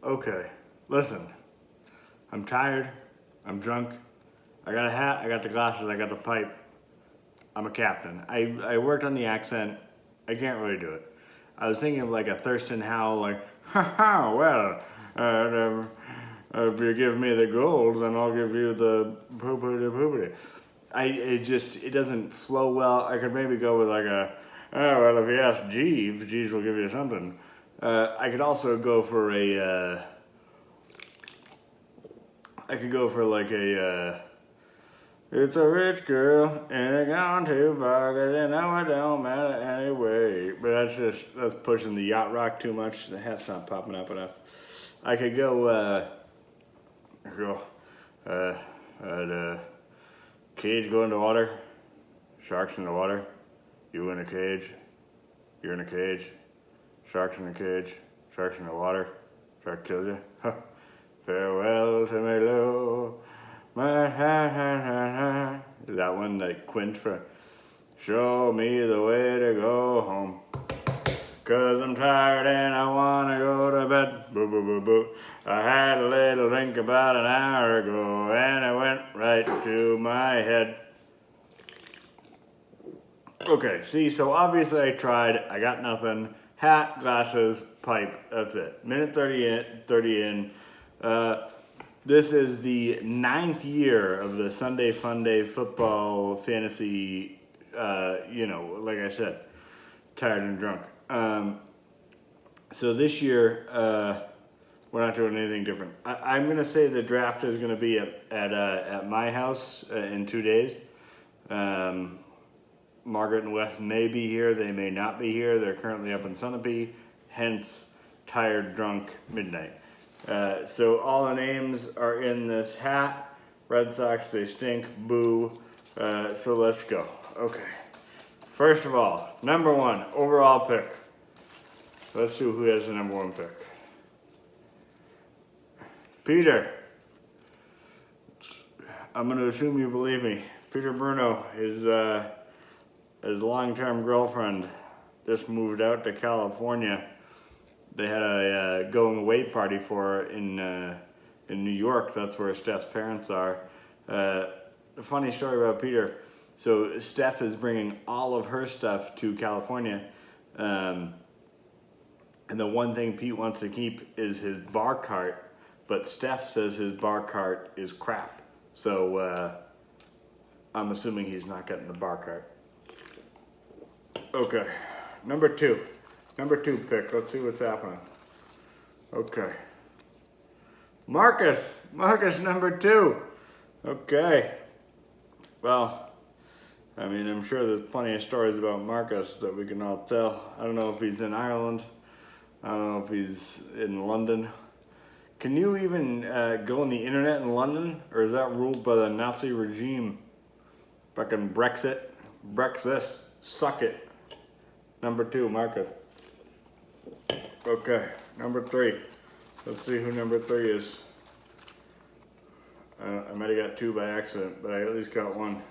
Okay, listen. I'm tired. I'm drunk. I got a hat. I got the glasses. I got the pipe. I'm a captain. I worked on the accent. I can't really do it. I was thinking of like a Thurston Howell, like, ha ha, well, if you give me the gold, then I'll give you the poopity poopity. It doesn't flow well. I could maybe go with like a, oh, well, if you ask Jeeves, Jeeves will give you something. I could also go for I could go for like it's a rich girl and it gone too far, 'cause you know it don't matter anyway. But that's pushing the yacht rock too much. The hat's not popping up enough. I could go, the cage go in the water, sharks in the water, you in a cage, you're in a cage, sharks in a cage, sharks in the water, shark kills you. Farewell to me, Lou. Is that one like Quint for show me the way to go home? 'Cause I'm tired and I wanna go to bed. Boo boo boo boo. I had a little drink about an hour ago and it went right to my head. Okay, see, so obviously I tried. I got nothing. Hat, glasses, pipe. That's it. Minute 30 in. This is the 9th year of the Sunday Funday football fantasy, like I said, tired and drunk. So this year, we're not doing anything different. I'm going to say the draft is going to be at my house in 2 days. Margaret and Wes may be here. They may not be here. They're currently up in Sunapee, hence tired, drunk, midnight. So all the names are in this hat. Red Sox, they stink, boo. So let's go. Okay. First of all, number 1 overall pick. Let's see who has the number 1 pick. Peter. I'm going to assume you believe me. Peter Bruno, his long-term girlfriend, just moved out to California. They had a going away party for her in New York. That's where Steph's parents are. A funny story about Peter. So Steph is bringing all of her stuff to California. And the one thing Pete wants to keep is his bar cart. But Steph says his bar cart is crap. So I'm assuming he's not getting the bar cart. Okay, number 2 pick. Let's see what's happening. Okay. Marcus, number 2. Okay. Well, I mean, I'm sure there's plenty of stories about Marcus that we can all tell. I don't know if he's in Ireland. I don't know if he's in London. Can you even go on the internet in London? Or is that ruled by the Nazi regime? Fucking Brexit, suck it. Number 2, Marcus. Okay, number 3. Let's see who number 3 is. I might have got 2 by accident, but I at least got 1.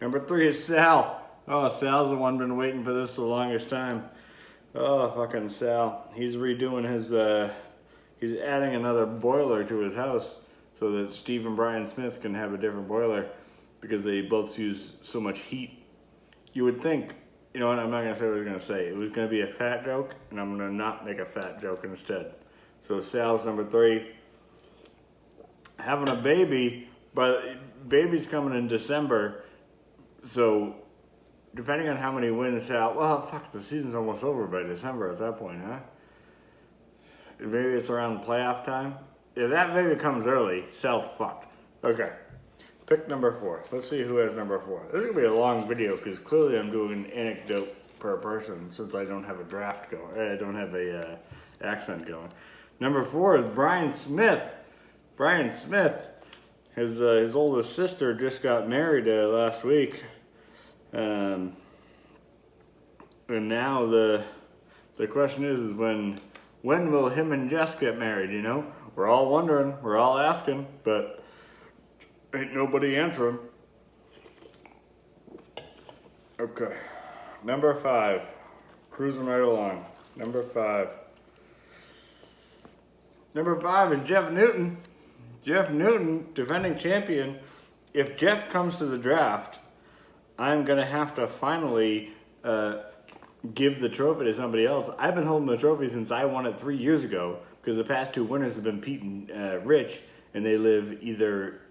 Number 3 is Sal. Oh, Sal's the one been waiting for this the longest time. Oh, fucking Sal. He's redoing his, he's adding another boiler to his house so that Steve and Brian Smith can have a different boiler because they both use so much heat. You would think, you know what, I'm not going to say what I was going to say. It was going to be a fat joke, and I'm going to not make a fat joke instead. So Sal's number 3. Having a baby, but baby's coming in December. So depending on how many wins Sal, well, fuck, the season's almost over by December at that point, huh? Maybe it's around playoff time. If that baby comes early, Sal's fucked. Okay. Pick number 4. Let's see who has number 4. This is going to be a long video because clearly I'm doing an anecdote per person since I don't have a draft going. I don't have a accent going. Number 4 is Brian Smith. Brian Smith, his oldest sister just got married last week. And now the question is when will him and Jess get married, you know? We're all wondering, we're all asking, but ain't nobody answering. Okay. Number 5. Cruising right along. Number 5. Number 5 is Jeff Newton. Jeff Newton, defending champion. If Jeff comes to the draft, I'm going to have to finally give the trophy to somebody else. I've been holding the trophy since I won it 3 years ago because the past 2 winners have been Pete and Rich, and they live either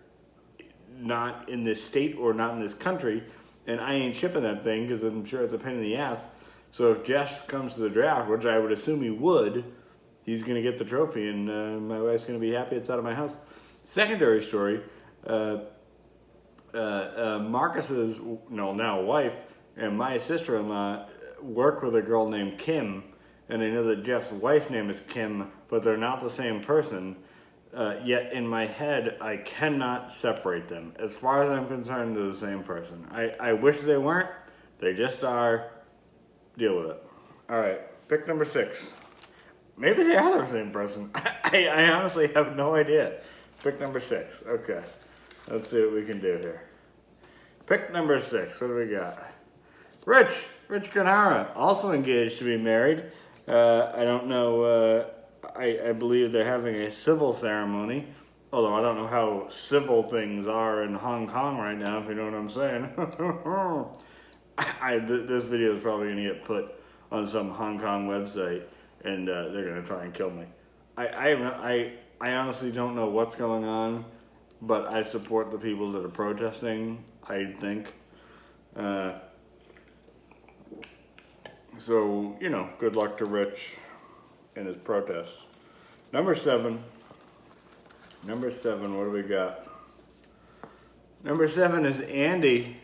not in this state or not in this country, and I ain't shipping that thing because I'm sure it's a pain in the ass. So if Jeff comes to the draft, which I would assume he would, he's going to get the trophy, and my wife's going to be happy it's out of my house. Secondary story, Marcus's now wife and my sister-in-law work with a girl named Kim, and I know that Jeff's wife's name is Kim, but they're not the same person. Yet in my head, I cannot separate them. As far as I'm concerned, they're the same person. I wish they weren't. They just are. Deal with it. All right, pick number 6. Maybe they are the same person. I honestly have no idea. Pick number 6. Okay, let's see what we can do here. Pick number 6. What do we got? Rich Kanara, also engaged to be married. I don't know. I believe they're having a civil ceremony, although I don't know how civil things are in Hong Kong right now, if you know what I'm saying. This video is probably going to get put on some Hong Kong website, and they're going to try and kill me. I honestly don't know what's going on, but I support the people that are protesting, I think. So, good luck to Rich in his protests. Number 7, what do we got? Number 7 is Andy.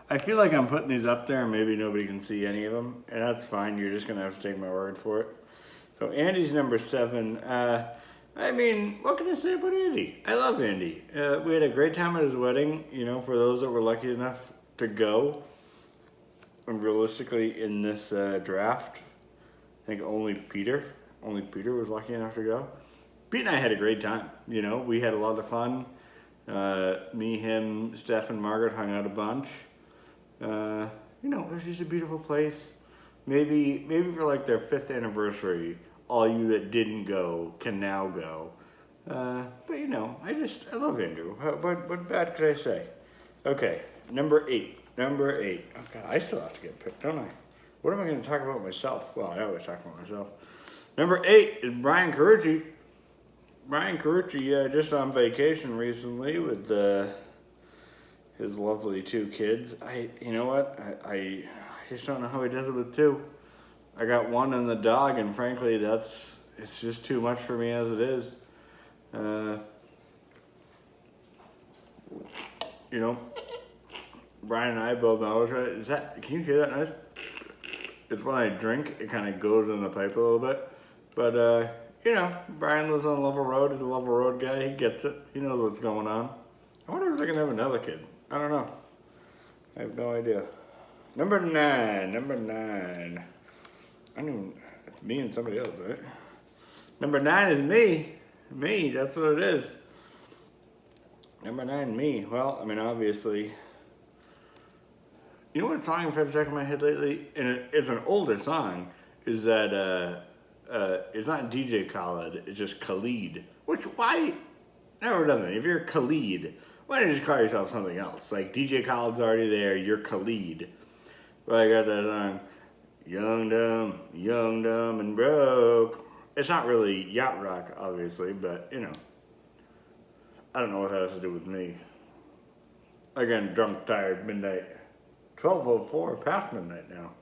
I feel like I'm putting these up there and maybe nobody can see any of them, and that's fine. You're just going to have to take my word for it. So Andy's number 7. I mean, what can I say about Andy? I love Andy. We had a great time at his wedding, for those that were lucky enough to go. And realistically, in this draft, I think only Peter was lucky enough to go. Pete and I had a great time. We had a lot of fun. Me, him, Steph, and Margaret hung out a bunch. It was just a beautiful place. Maybe for like their 5th anniversary, all you that didn't go can now go. But I love Andrew. What bad could I say? Okay, number 8. Oh God, I still have to get picked, don't I? What am I going to talk about myself? Well, I always talk about myself. Number 8 is Brian Carucci. Brian Carucci just on vacation recently with his lovely 2 kids. You know what? I just don't know how he does it with 2. I got 1 and the dog, and frankly, it's just too much for me as it is. Brian and I both know. Can you hear that noise? It's when I drink, it kind of goes in the pipe a little bit. But, Brian lives on Level Road. He's a Level Road guy. He gets it. He knows what's going on. I wonder if they're going to have another kid. I don't know. I have no idea. Number 9. I knew it's me and somebody else, right? Number 9 is me. Me, that's what it is. Number 9, me. Well, obviously. You know what song I've had stuck in my head lately? And it's an older song. Is that, it's not DJ Khaled, it's just Khalid. Why? Never done that. If you're Khalid, why don't you just call yourself something else? Like DJ Khaled's already there, you're Khalid. Well, I got that song, young, dumb, and broke. It's not really yacht rock, obviously, but, I don't know what that has to do with me. Again, drunk, tired, midnight. 12:04, past midnight now.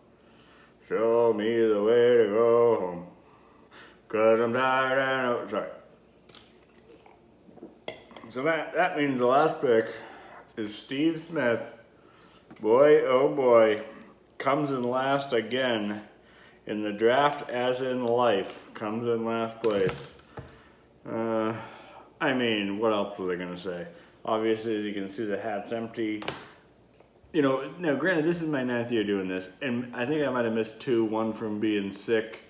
Show me the way to go home, 'cause I'm tired and sorry. So that means the last pick is Steve Smith. Boy, oh boy, comes in last again in the draft, as in life, comes in last place. What else were they gonna say? Obviously, as you can see, the hat's empty. Now granted, this is my 9th year doing this, and I think I might have missed 2, one from being sick.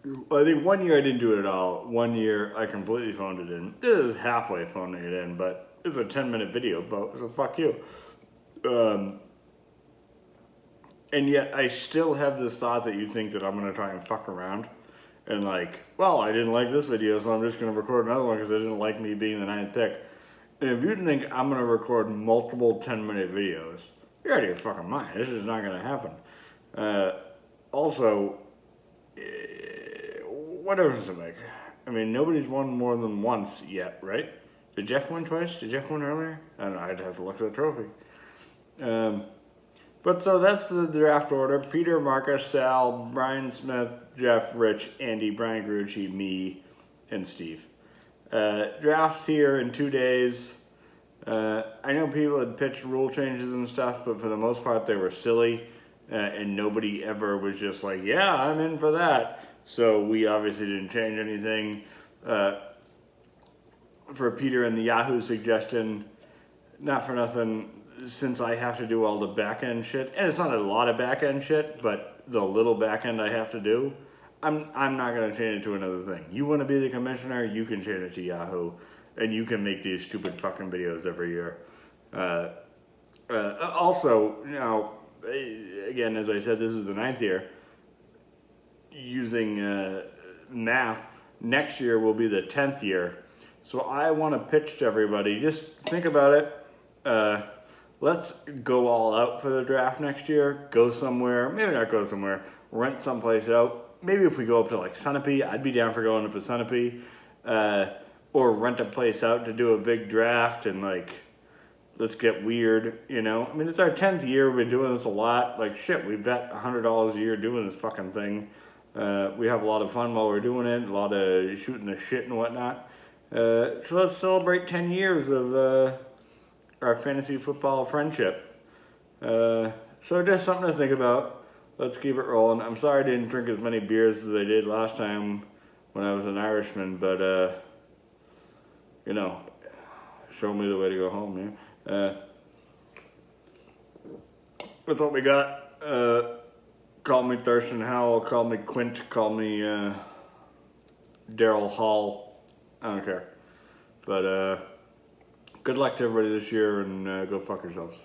I think 1 year I didn't do it at all. 1 year I completely phoned it in. This is halfway phoning it in, but it's a 10-minute video, so fuck you. And yet I still have this thought that you think that I'm going to try and fuck around and like, well, I didn't like this video, so I'm just going to record another one because I didn't like me being the 9th pick. And if you think I'm going to record multiple 10-minute videos, you're out of your fucking mind. This is not going to happen. Also, what difference does it make? I mean, nobody's won more than once yet, right? Did Jeff win twice? Did Jeff win earlier? I don't know. I'd have to look at the trophy. But so that's the draft order. Peter, Marcus, Sal, Brian Smith, Jeff, Rich, Andy, Brian Grucci, me, and Steve. Drafts here in 2 days. I know people had pitched rule changes and stuff, but for the most part they were silly. And nobody ever was just like, yeah, I'm in for that. So we obviously didn't change anything. For Peter and the Yahoo suggestion, not for nothing, since I have to do all the back end shit, and it's not a lot of back end shit, but the little back end I have to do, I'm not going to change it to another thing. You want to be the commissioner, you can change it to Yahoo, and you can make these stupid fucking videos every year. Also, you know, again, as I said, this is the 9th year. Using math, next year will be the 10th year. So I want to pitch to everybody, just think about it. Let's go all out for the draft next year. Go somewhere, maybe not go somewhere, rent someplace out. Maybe if we go up to like Sunapee, I'd be down for going up to Sunapee. Or rent a place out to do a big draft and like, let's get weird, you know? I mean, it's our 10th year, we've been doing this a lot. Like shit, we bet $100 a year doing this fucking thing. We have a lot of fun while we're doing it, a lot of shooting the shit and whatnot. So let's celebrate 10 years of our fantasy football friendship. So just something to think about. Let's keep it rolling. I'm sorry I didn't drink as many beers as I did last time when I was an Irishman, but, you know, show me the way to go home, man. That's what we got. Call me Thurston Howell, call me Quint, call me Daryl Hall. I don't care. But good luck to everybody this year, and go fuck yourselves.